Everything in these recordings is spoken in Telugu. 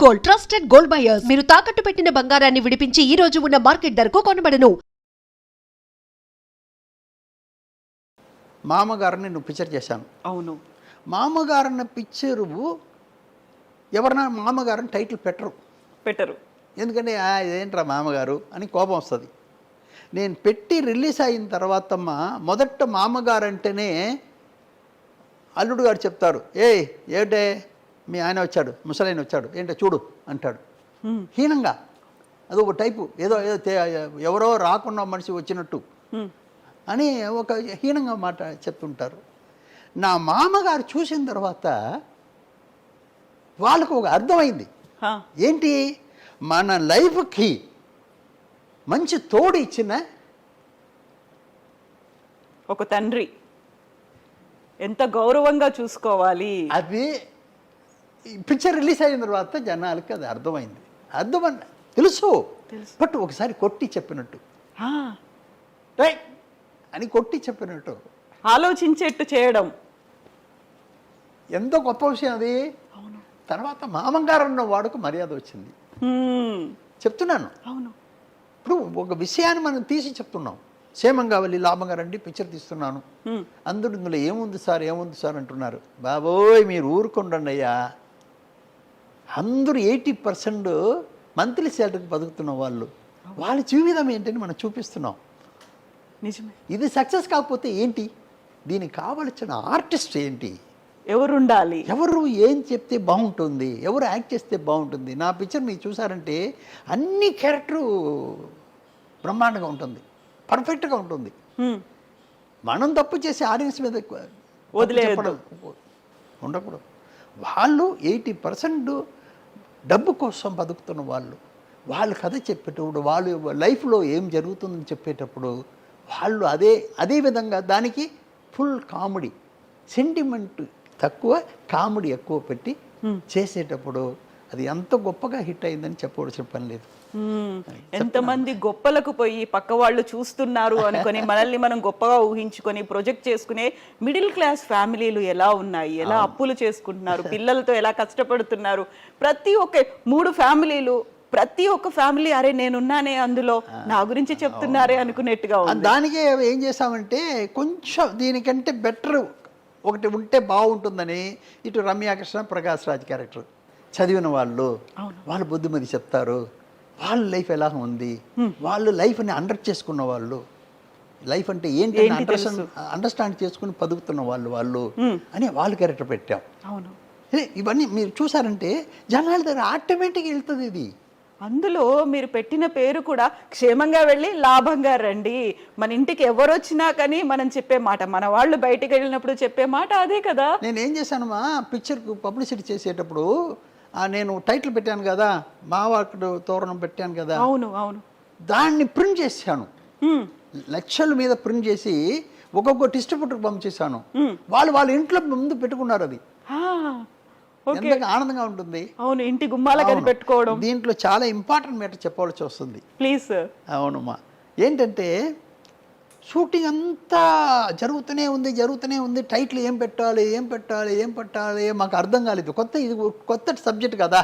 Gold, trusted gold buyers. మీరు తాకట్టు పెట్టిన బంగారాన్ని విడిపించి ఈ రోజు ఉన్న మార్కెట్ ధరకు కొనబడను. మామగారిని నువ్వు పిక్చర్ చేశాను. అవును. మామగారన్న పిక్చరు ఎవరన్నా మామగారని టైటిల్ పెట్టరు. ఎందుకంటే ఇదేంట్రా మామగారు అని కోపం వస్తుంది. నేను పెట్టి రిలీజ్ అయిన తర్వాతమ్మ మొదట మామగారు అంటేనే అల్లుడు గారు చెప్తారు, ఏంటే మీ ఆయన వచ్చాడు, ముసలాయన వచ్చాడు, ఏంటో చూడు అంటాడు హీనంగా. అదొక టైపు, ఏదో ఎవరో రాకుండా మనిషి వచ్చినట్టు అని ఒక హీనంగా మాట చెప్తుంటారు. నా మామగారు చూసిన తర్వాత వాళ్ళకు ఒక అర్థమైంది. ఏంటి, మన లైఫ్కి మంచి తోడు ఇచ్చిన ఒక తండ్రి ఎంత గౌరవంగా చూసుకోవాలి. అది పిక్చర్ రిలీజ్ అయిన తర్వాత జనాలకి అది అర్థమైంది. తెలుసు బట్ ఒకసారి కొట్టి చెప్పినట్టు, రైట్ అని కొట్టి చెప్పినట్టు ఆలోచించేట్టు చేయడం ఎంతో గొప్ప విషయం అది. తర్వాత మామగారు ఉన్న వాడుకు మర్యాద వచ్చింది. చెప్తున్నాను. అవును. ఇప్పుడు ఒక విషయాన్ని మనం తీసి చెప్తున్నాం. క్షేమంగా వెళ్ళి లాభంగా రండి పిక్చర్ తీస్తున్నాను, అందరూ ఇందులో ఏముంది సార్ అంటున్నారు. బాబోయ్ మీరు ఊరుకుండండి అయ్యా, అందరూ 80% మంత్లీ శాలరీకి బతుకుతున్న వాళ్ళ జీవితం ఏంటని మనం చూపిస్తున్నాం. నిజమే. ఇది సక్సెస్ కాకపోతే ఏంటి, దీనికి కావలసిన ఆర్టిస్ట్ ఏంటి, ఎవరుండాలి, ఎవరు ఏం చెప్తే బాగుంటుంది, ఎవరు యాక్ట్ చేస్తే బాగుంటుంది. నా పిక్చర్ మీరు చూసారంటే అన్ని క్యారెక్టరు బ్రహ్మాండంగా ఉంటుంది, పర్ఫెక్ట్గా ఉంటుంది. మనం తప్పు చేసి ఆడియన్స్ మీద వదిలేయడం ఉండకూడదు. వాళ్ళు 80% డబ్బు కోసం బతుకుతున్న వాళ్ళు కథ చెప్పేటప్పుడు, వాళ్ళు లైఫ్లో ఏం జరుగుతుందని చెప్పేటప్పుడు వాళ్ళు అదే విధంగా దానికి ఫుల్ కామెడీ, సెంటిమెంట్ తక్కువ కామెడీ ఎక్కువ పెట్టి చేసేటప్పుడు అది ఎంత గొప్పగా హిట్ అయిందని చెప్పవలసిన పని లేదు. ఎంతమంది గొప్పలకు పోయి పక్క వాళ్ళు చూస్తున్నారు అనుకొని మనల్ని మనం గొప్పగా ఊహించుకొని ప్రొజెక్ట్ చేసుకునే మిడిల్ క్లాస్ ఫ్యామిలీలు ఎలా ఉన్నాయి, ఎలా అప్పులు చేసుకుంటున్నారు, పిల్లలతో ఎలా కష్టపడుతున్నారు. ప్రతి ఒక్క 3 ఫ్యామిలీలు, ప్రతి ఒక్క ఫ్యామిలీ అరే నేనున్నానే అందులో, నా గురించి చెప్తున్నారే అనుకునేట్టుగా ఉంది. దానికే ఏం చేసామంటే కొంచెం దీనికంటే బెటర్ ఒకటి ఉంటే బాగుంటుందని ఇటు రమ్యాకృష్ణ, ప్రకాష్ రాజ్ క్యారెక్టర్ చదివిన వాళ్ళు బుద్ధిమతి చెప్తారు, వాళ్ళ లైఫ్ ఎలా ఉంది, వాళ్ళు లైఫ్ని చేసుకున్న వాళ్ళు, లైఫ్ అంటే ఏంటి అండర్స్టాండ్ చేసుకుని బతుకుతున్న వాళ్ళు అని వాళ్ళ క్యారెక్టర్ పెట్టాం. అవును. ఇవన్నీ మీరు చూసారంటే జనాల దగ్గర ఆటోమేటిక్గా వెళ్తుంది. ఇది అందులో మీరు పెట్టిన పేరు కూడా క్షేమంగా వెళ్ళి లాభంగా రండి. మన ఇంటికి ఎవరు వచ్చినా కానీ మనం చెప్పే మాట, మన వాళ్ళు బయటికి వెళ్ళినప్పుడు చెప్పే మాట అదే కదా. నేను ఏం చేశాను, మా పిక్చర్కు పబ్లిసిటీ చేసేటప్పుడు నేను టైటిల్ పెట్టాను కదా, మావాకుడు తోరణం పెట్టాను కదా. అవును అవును. దాన్ని ప్రింట్ చేశాను, లక్షల మీద ప్రింట్ చేసి ఒక్కొక్క డిస్ట్రిబ్యూటర్కి పంపించేశాను. వాళ్ళ ఇంట్లో ముందు పెట్టుకున్నారు. అది ఎంత ఆనందంగా ఉంటుంది. అవును, ఇంటి గుమ్మాలకు అది పెట్టుకోవడం. దీంట్లో చాలా ఇంపార్టెంట్ మ్యాటర్ చెప్పవలసి వస్తుంది. ప్లీజ్. అవునమ్మా, ఏంటంటే షూటింగ్ అంతా జరుగుతూనే ఉంది. టైటిల్ ఏం పెట్టాలి మాకు అర్థం కాలేదు. ఇది కొత్త సబ్జెక్ట్ కదా,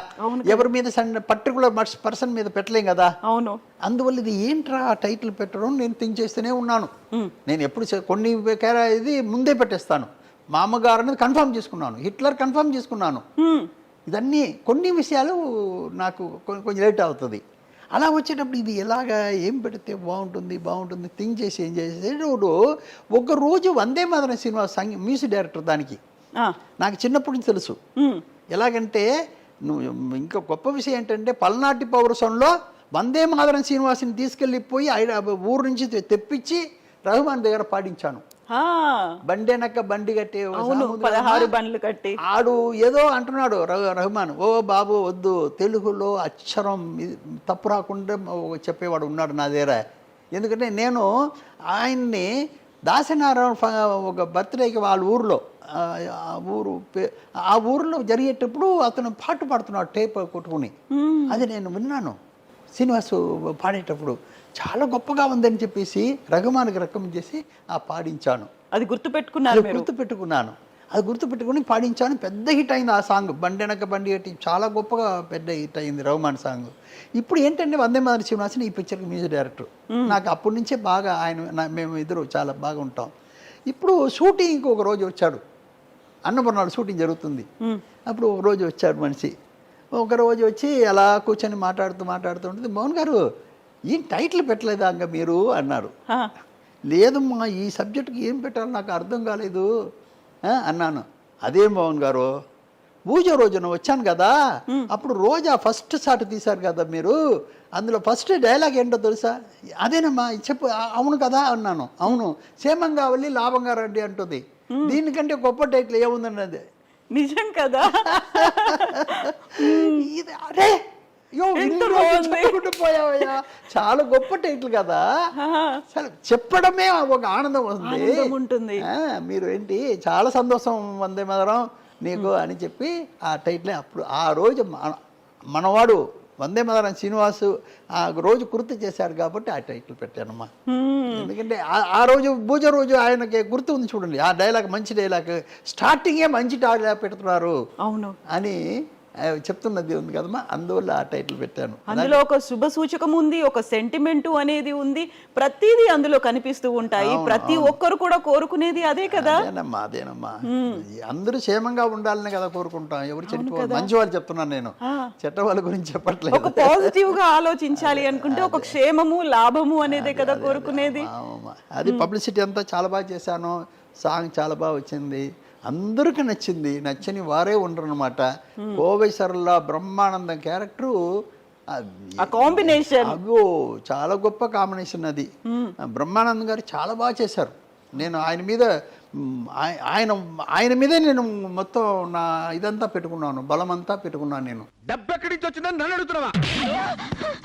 ఎవరి మీద పర్టికులర్ పర్సన్ మీద పెట్టలేం కదా. అవును. అందువల్ల ఇది ఏంట్రా టైటిల్ పెట్టడం నేను థింక్ చేస్తూనే ఉన్నాను. నేను ఎప్పుడు కొన్ని ఇది ముందే పెట్టేస్తాను. మామగారు అనేది కన్ఫర్మ్ చేసుకున్నాను, హిట్లర్ కన్ఫర్మ్ చేసుకున్నాను. ఇదన్నీ కొన్ని విషయాలు నాకు కొంచెం లేట్ అవుతుంది. అలా వచ్చేటప్పుడు ఇది ఎలాగా ఏం పెడితే బాగుంటుంది థింక్ చేసి ఏం చేసేటప్పుడు ఒకరోజు Vande Mataram cinema music director దానికి నాకు చిన్నప్పటి నుంచి తెలుసు. ఎలాగంటే ఇంకా గొప్ప విషయం ఏంటంటే పల్నాటి పౌరసంలో వందే మాతరం శ్రీనివాసుని తీసుకెళ్ళిపోయి ఊరు నుంచి తెప్పించి రహమాన్ దగ్గర పాడించాను. బండెనక్క బండి కట్టి 16 బండ్లు కట్టి ఆడు ఏదో అంటున్నాడు రహమాన్, ఓ బాబు వద్దు, తెలుగులో అక్షరం తప్పు రాకుండా చెప్పేవాడు ఉన్నాడు నా దగ్గర. ఎందుకంటే నేను ఆయన్ని దాసనారాయణ ఒక బర్త్డేకి వాళ్ళ ఊర్లో ఆ ఊరిలో జరిగేటప్పుడు అతను పాట పాడుతున్నాడు టేప్ కొట్టుకుని. అది నేను విన్నాను శ్రీనివాసు పాడేటప్పుడు. చాలా గొప్పగా ఉందని చెప్పేసి రఘుమాన్కి రికమెండ్ చేసి పాడించాను. అది గుర్తుపెట్టుకున్నాను. అది గుర్తుపెట్టుకుని పాడించాను. పెద్ద హిట్ అయింది ఆ సాంగ్, బండెనక బండి కట్టి, చాలా గొప్పగా పెద్ద హిట్ అయింది రహమాన్ సాంగ్. ఇప్పుడు ఏంటంటే వందే మాతరం శ్రీనివాసన్ ఈ పిక్చర్కి మ్యూజిక్ డైరెక్టర్. నాకు అప్పటి నుంచే బాగా మేము ఇద్దరు చాలా బాగా ఉంటాం. ఇప్పుడు షూటింగ్కి ఒక రోజు వచ్చాడు, అన్నపూర్ణాలు షూటింగ్ జరుగుతుంది. అప్పుడు ఒక రోజు వచ్చాడు మనిషి. ఒక రోజు వచ్చి అలా కూర్చొని మాట్లాడుతూ ఉంటుంది, మోహన్ గారు ఈ టైటిల్ పెట్టలేదా ఇంకా మీరు అన్నారు. లేదమ్మా ఈ సబ్జెక్ట్కి ఏం పెట్టాలో నాకు అర్థం కాలేదు అన్నాను. అదేం మోహన్ గారు, పూజ రోజున వచ్చాను కదా, అప్పుడు రోజా ఫస్ట్ షాట్ తీశారు కదా మీరు, అందులో ఫస్ట్ డైలాగ్ ఏంటో తెలుసా? అదేనమ్మా చెప్పు. అవును కదా అన్నాను. అవును, క్షేమంగా వెళ్ళి లాభంగా రండి అంటుంది. దీనికంటే గొప్ప టైటిల్ ఏముందండి? అది నిజం కదా. అరే పోయావయ్యా, చాలా గొప్ప టైటిల్ కదా, చెప్పడమే ఒక ఆనందం ఉంటుంది. మీరు ఏంటి చాలా సంతోషం వందే మాతరం నీకు అని చెప్పి ఆ టైటిల్ అప్పుడు ఆ రోజు మనవాడు వందే మాతరం శ్రీనివాసు ఆ రోజు గుర్తు చేశాడు కాబట్టి ఆ టైటిల్ పెట్టానమ్మా. ఎందుకంటే ఆ రోజు పూజ రోజు ఆయనకి గుర్తు ఉంది చూడండి, ఆ డైలాగ్ మంచి డైలాగ్, స్టార్టింగే మంచి డైలాగ్ పెడుతున్నారు అవును అని చెప్తున్నది ఉంది కదమ్మా, అందువల్ల ఆ టైటిల్ పెట్టాను. అందులో ఒక శుభ సూచకం ఉంది, ఒక సెంటిమెంట్ అనేది ఉంది, ప్రతిదీ అందులో కనిపిస్తూ ఉంటాయి. ప్రతి ఒక్కరు కూడా కోరుకునేది అదే కదా. అదేనమ్మా అందరూ క్షేమంగా ఉండాలని కదా కోరుకుంటాం. ఎవరు చెడిపోవాలి, మంచి వాళ్ళు చెప్తున్నాను నేను, చెడ్డ వాళ్ళ గురించి చెప్పట్లేదు. ఒక పాజిటివ్ గా ఆలోచించాలి అనుకుంటే ఒక క్షేమము లాభము అనేదే కదా కోరుకునేది. అది పబ్లిసిటీ అంతా చాలా బాగా చేశాను, సాంగ్ చాలా బాగా వచ్చింది, అందరికీ నచ్చింది. నచ్చని వారే ఉండరు అనమాట. కోవై సరళ బ్రహ్మానందం క్యారెక్టరు కాంబినేషన్ అదో చాలా గొప్ప కాంబినేషన్. అది బ్రహ్మానందం గారు చాలా బాగా చేశారు. నేను ఆయన మీదే నేను మొత్తం నా ఇదంతా పెట్టుకున్నాను, బలమంతా పెట్టుకున్నాను. నేను డబ్బు ఎక్కడి నుంచి వచ్చిందని నన్ను అడుగుతున్నావా?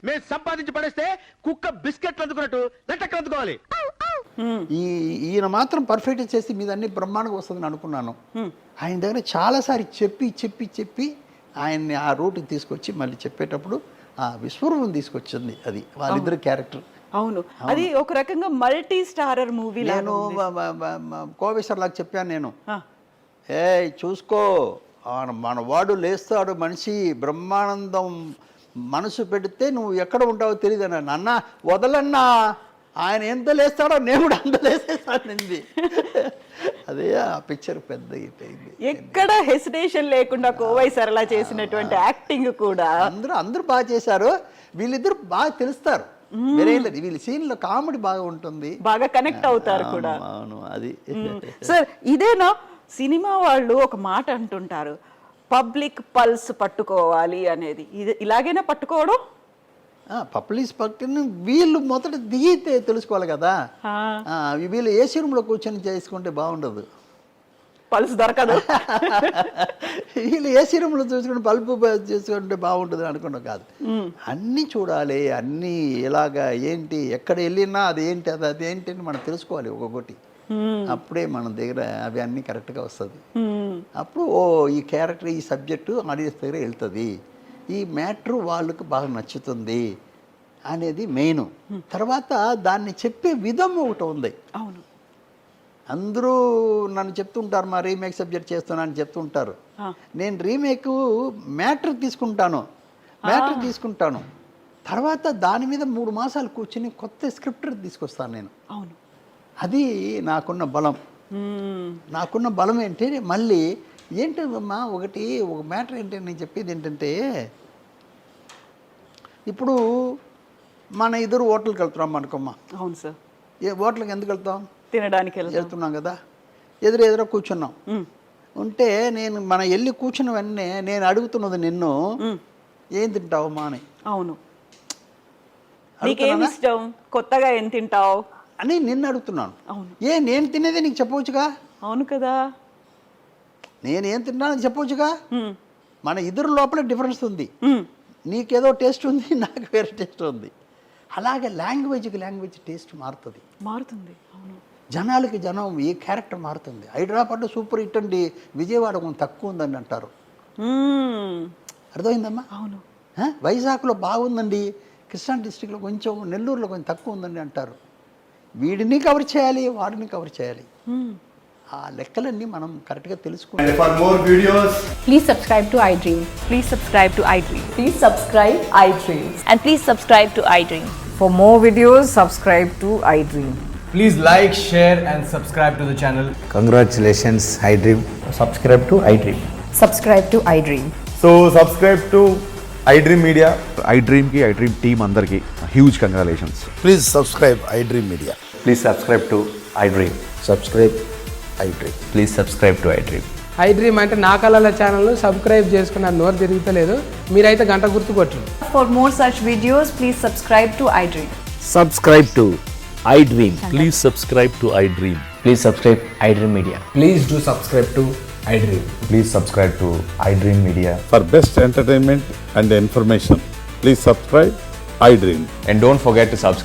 మేము సంపాదించి పడేస్తే కుక్క బిస్కెట్లు అందుకున్నట్టు లెట్టెక్కడ అందుకోవాలి? ఈయన మాత్రం పర్ఫెక్ట్ చేసి మీద అన్ని బ్రహ్మాండంగా వస్తుందని అనుకున్నాను. ఆయన దగ్గర చాలాసారి చెప్పి ఆయన్ని ఆ రూట్కి తీసుకొచ్చి మళ్ళీ చెప్పేటప్పుడు ఆ విశ్వరూపం తీసుకొచ్చింది. అది వాళ్ళిద్దరు క్యారెక్టర్. అవును, అది ఒక రకంగా మల్టీ స్టారర్ మూవీ. నేను కోవేశ్వర్లాగా చెప్పాను నేను, చూసుకో మన వాడు లేస్తాడు మనిషి, బ్రహ్మానందం మనసు పెడితే నువ్వు ఎక్కడ ఉంటావో తెలియదు అన్నాను. అన్న వదలన్నా, ఆయన ఎంత లేస్తాడో నేను కూడా అంత లేసేస్తానండి. అదే ఆ పిక్చర్ పెద్ద హిట్ అయింది. ఎక్కడ హెసిటేషన్ లేకుండా కోవై సరళ చేసినటువంటి యాక్టింగ్ కూడా అందరూ బాగా చేశారు. వీళ్ళిద్దరు బాగా తెలుస్తారు, వీళ్ళ సీన్ లో కామెడీ బాగా ఉంటుంది, బాగా కనెక్ట్ అవుతారు కూడా. అవును, అది సార్ ఇదేనా సినిమా వాళ్ళు ఒక మాట అంటుంటారు, పబ్లిక్ పల్స్ పట్టుకోవాలి అనేది. ఇది ఇలాగైనా పట్టుకోవడం? పబ్లిక్ పట్టుకుని వీళ్ళు మొదట దిగితే తెలుసుకోవాలి కదా. వీళ్ళు ఏసీ రూమ్ లో కూర్చొని చేసుకుంటే బాగుండదు, పల్స్ దొరకదు. వీళ్ళు ఏసీ రూమ్ లో చూసుకుంటే పల్పు చేసుకుంటే బాగుంటుంది అనుకున్నాం కాదు. అన్నీ చూడాలి, అన్నీ ఎలాగా ఏంటి, ఎక్కడ వెళ్ళినా అదేంటి అదేంటి అని మనం తెలుసుకోవాలి ఒక్కొక్కటి. అప్పుడే మన దగ్గర అవి అన్నీ కరెక్ట్గా వస్తుంది. అప్పుడు ఈ క్యారెక్టర్ ఈ సబ్జెక్టు ఆడియన్స్ దగ్గర వెళ్తుంది, ఈ మ్యాటర్ వాళ్ళకు బాగా నచ్చుతుంది అనేది మెయిన్. తర్వాత దాన్ని చెప్పే విధం ఒకటి ఉంది. అవును, అందరూ నన్ను చెప్తుంటారు మా రీమేక్ సబ్జెక్ట్ చేస్తున్నా అని చెప్తుంటారు. నేను రీమేక్ మ్యాటర్ తీసుకుంటాను, తర్వాత దాని మీద 3 మాసాలు కూర్చొని కొత్త స్క్రిప్ట్ తీసుకొస్తాను నేను. అవును, అది నాకున్న బలం. నాకున్న బలం ఏంటి, మళ్ళీ ఏంటమ్మా ఒక మ్యాటర్ ఏంటి నేను చెప్పేది ఏంటంటే, ఇప్పుడు మన ఇద్దరు హోటల్కి వెళ్తున్నాం అనుకోమ్మా. అవును సార్. హోటల్కి ఎందుకు వెళ్తాం? తినడానికి వెళ్తున్నాం కదా. ఎదురు కూర్చున్నాం ఉంటే నేను మన వెళ్ళి కూర్చున్న వెంటనే నేను అడుగుతున్నది నిన్ను, ఏం తింటావు మా అని. అవును, నీకేం ఇష్టం, కొత్తగా ఏం తింటావు అని నిన్ను అడుగుతున్నాను. అవును, నేను తినేది నీకు చెప్పవచ్చుగా. అవును కదా, నేనేం తిన్నానని చెప్పవచ్చుగా. మన ఇద్దరు లోపల డిఫరెన్స్ ఉంది, నీకేదో టేస్ట్ ఉంది, నాకు వేరే టేస్ట్ ఉంది. అలాగే లాంగ్వేజ్కి లాంగ్వేజ్ టేస్ట్ మారుతుంది. అవును, జనాలకి జనం ఏ క్యారెక్టర్ మారుతుంది. హైదరాబాద్లో సూపర్ హిట్ అండి, విజయవాడ కొంచెం తక్కువ ఉందని అంటారు. అర్థమైందమ్మా? అవును. వైజాగ్లో బాగుందండి, కృష్ణా డిస్టిక్లో కొంచెం, నెల్లూరులో కొంచెం తక్కువ ఉందండి అంటారు. వీడిని కవర్ చేయాలి, వాడిని కవర్ చేయాలి. ఆ లెక్కలన్నీ మనం కరెక్ట్గా తెలుసుకుంటే For more videos, Please subscribe to iDream. Please subscribe to iDream. Please subscribe iDream. and please subscribe to iDream. For more videos, subscribe to iDream. Please like, share and subscribe to the channel. Congratulations, iDream. Subscribe to iDream. Subscribe to iDream. so subscribe to iDream Media. iDream team అందరికి huge congratulations. Please subscribe iDream Media. Please subscribe to iDream. Subscribe iDream. Please subscribe to iDream. iDream అంటే నా కళల ఛానల్ను సబ్స్క్రైబ్ చేసుకున్న నోరు తిరుగుతలేదు, మీరైతే గంట గుర్తు కొట్టండి. For more such videos, please subscribe to iDream. Subscribe to iDream. Please subscribe to iDream. Please subscribe iDream Media. Please do subscribe to iDream. Please subscribe to iDream Media. For best entertainment and information, please subscribe iDream. And don't forget to subscribe